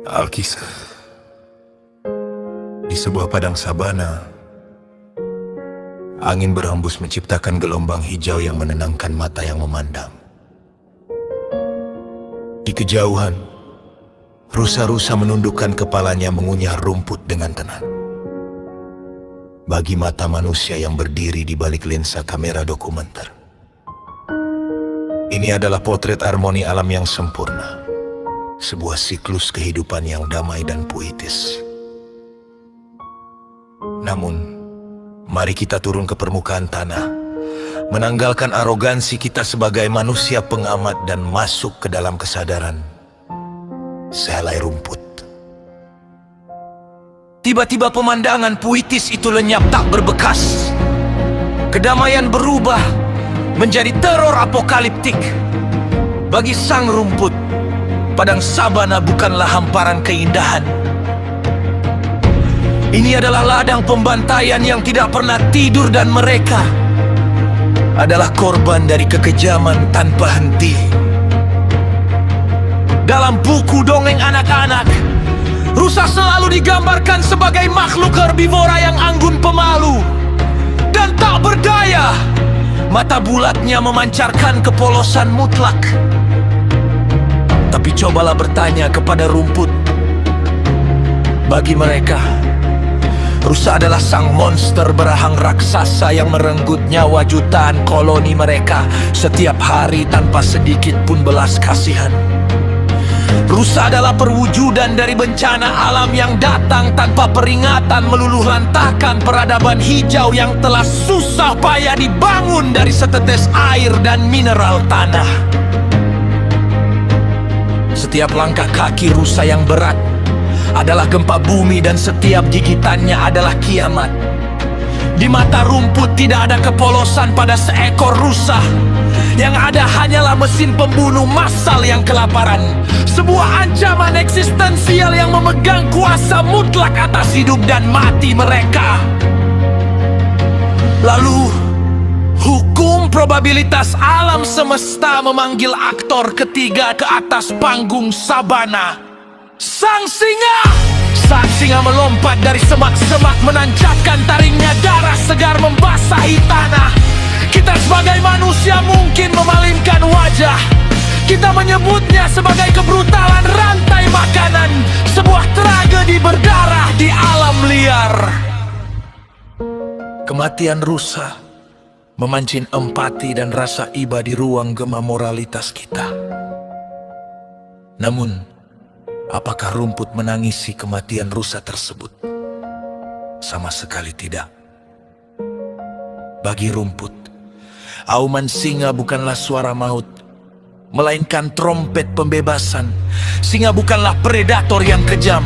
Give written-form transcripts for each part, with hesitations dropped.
Alkisah. Di sebuah padang sabana, angin berhembus menciptakan gelombang hijau yang menenangkan mata yang memandang. Di kejauhan, rusa-rusa menundukkan kepalanya mengunyah rumput dengan tenang. Bagi mata manusia yang berdiri di balik lensa kamera dokumenter, ini adalah potret harmoni alam yang sempurna. Sebuah siklus kehidupan yang damai dan puitis. Namun, mari kita turun ke permukaan tanah, menanggalkan arogansi kita sebagai manusia pengamat dan masuk ke dalam kesadaran sehelai rumput. Tiba-tiba pemandangan puitis itu lenyap tak berbekas. Kedamaian berubah menjadi teror apokaliptik. Bagi sang rumput, padang sabana bukanlah hamparan keindahan. Ini adalah ladang pembantaian yang tidak pernah tidur, dan mereka adalah korban dari kekejaman tanpa henti. Dalam buku dongeng anak-anak, rusa selalu digambarkan sebagai makhluk herbivora yang anggun, pemalu, dan tak berdaya. Mata bulatnya memancarkan kepolosan mutlak. Tapi cobalah bertanya kepada rumput. Bagi mereka, rusa adalah sang monster berahang raksasa yang merenggut nyawa jutaan koloni mereka setiap hari tanpa sedikit pun belas kasihan. Rusa adalah perwujudan dari bencana alam yang datang tanpa peringatan, meluluh lantahkan peradaban hijau yang telah susah payah dibangun dari setetes air dan mineral tanah. Setiap langkah kaki rusa yang berat adalah gempa bumi, dan setiap gigitannya adalah kiamat. Di mata rumput tidak ada kepolosan pada seekor rusa. Yang ada hanyalah mesin pembunuh massal yang kelaparan. Sebuah ancaman eksistensial yang memegang kuasa mutlak atas hidup dan mati mereka. Lalu, hukum probabilitas alam semesta memanggil aktor ketiga ke atas panggung sabana. Sang singa! Sang singa melompat dari semak-semak, menancapkan taringnya, darah segar membasahi tanah. Kita sebagai manusia mungkin memalingkan wajah. Kita menyebutnya sebagai kebrutalan rantai makanan, sebuah tragedi berdarah di alam liar. Kematian rusa memancing empati dan rasa iba di ruang gema moralitas kita. Namun, apakah rumput menangisi kematian rusa tersebut? Sama sekali tidak. Bagi rumput, auman singa bukanlah suara maut, melainkan trompet pembebasan. Singa bukanlah predator yang kejam.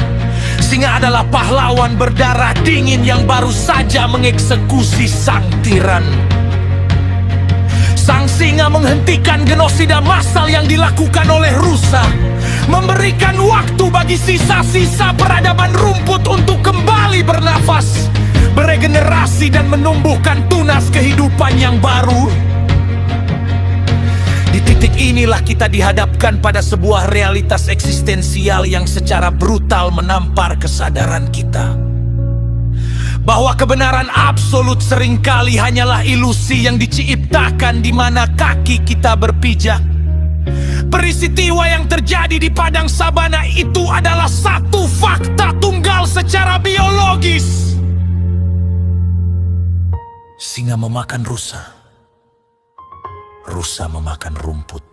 Singa adalah pahlawan berdarah dingin yang baru saja mengeksekusi sang tiran. Sang singa menghentikan genosida massal yang dilakukan oleh rusa, memberikan waktu bagi sisa-sisa peradaban rumput untuk kembali bernafas, beregenerasi dan menumbuhkan tunas kehidupan yang baru. Di titik inilah kita dihadapkan pada sebuah realitas eksistensial yang secara brutal menampar kesadaran kita. Bahwa kebenaran absolut seringkali hanyalah ilusi yang diciptakan di mana kaki kita berpijak. Peristiwa yang terjadi di padang sabana itu adalah satu fakta tunggal secara biologis. Singa memakan rusa. Rusa memakan rumput.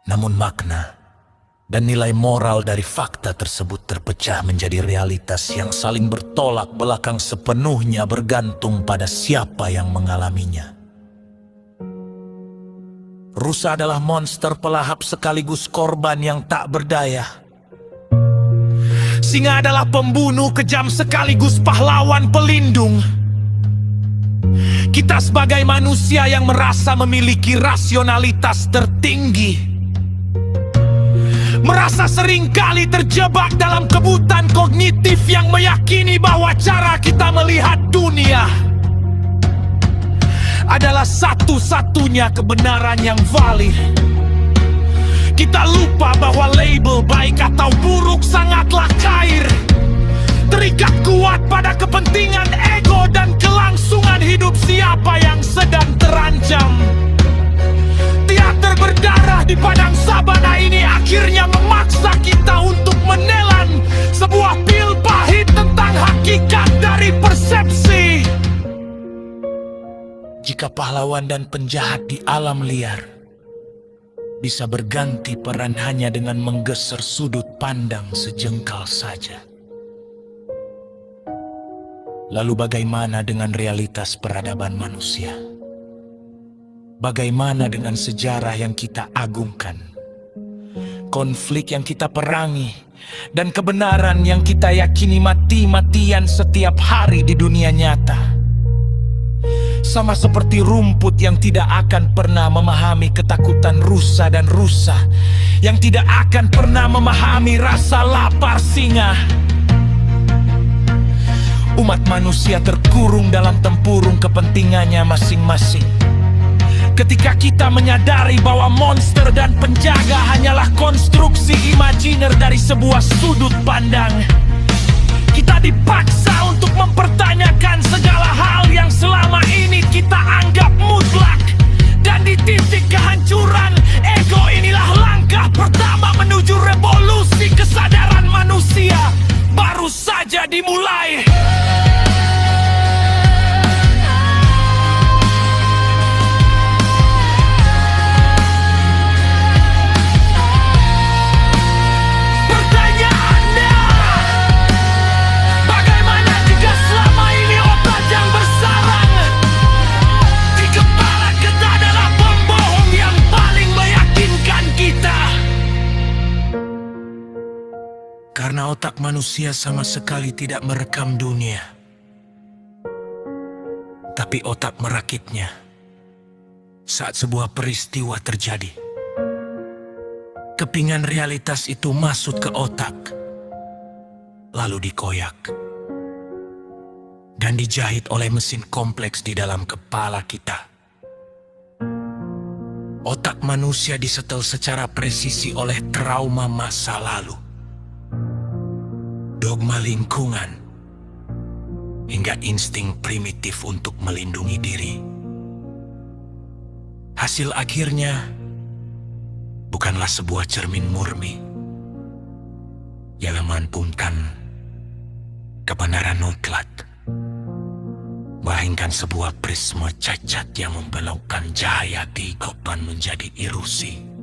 Namun makna dan nilai moral dari fakta tersebut terpecah menjadi realitas yang saling bertolak belakang, sepenuhnya bergantung pada siapa yang mengalaminya. Rusa adalah monster pelahap sekaligus korban yang tak berdaya. Singa adalah pembunuh kejam sekaligus pahlawan pelindung. Kita sebagai manusia yang merasa memiliki rasionalitas tertinggi, merasa seringkali terjebak dalam kebutaan kognitif yang meyakini bahwa cara kita melihat dunia adalah satu-satunya kebenaran yang valid. Kita lupa bahwa label baik kuat pada kepentingan ego dan kelangsungan hidup siapa yang sedang terancam. Teater berdarah di padang sabana ini akhirnya memaksa kita untuk menelan sebuah pil pahit tentang hakikat dari persepsi. Jika pahlawan dan penjahat di alam liar bisa berganti peran hanya dengan menggeser sudut pandang sejengkal saja, lalu bagaimana dengan realitas peradaban manusia? Bagaimana dengan sejarah yang kita agungkan, konflik yang kita perangi, dan kebenaran yang kita yakini mati-matian setiap hari di dunia nyata? Sama seperti rumput yang tidak akan pernah memahami ketakutan rusa dan rusa yang tidak akan pernah memahami rasa lapar singa. Umat manusia terkurung dalam tempurung kepentingannya masing-masing. Ketika kita menyadari bahwa monster dan penjaga hanyalah konstruksi imajiner dari sebuah sudut pandang, kita dipaksa untuk mempertanyakan segala hal yang selama ini kita anggap mutlak. Dan di titik kehancuran ego inilah langkah pertama menuju revolusi kesadaran manusia baru saja dimulai. Karena otak manusia sama sekali tidak merekam dunia, tapi otak merakitnya saat sebuah peristiwa terjadi. Kepingan realitas itu masuk ke otak, lalu dikoyak dan dijahit oleh mesin kompleks di dalam kepala kita. Otak manusia disetel secara presisi oleh trauma masa lalu, dogma lingkungan, hingga insting primitif untuk melindungi diri. Hasil akhirnya bukanlah sebuah cermin murni yang memantumkan kebenaran mutlak, melainkan sebuah prisma cacat yang membelokkan cahaya kehidupan menjadi ilusi.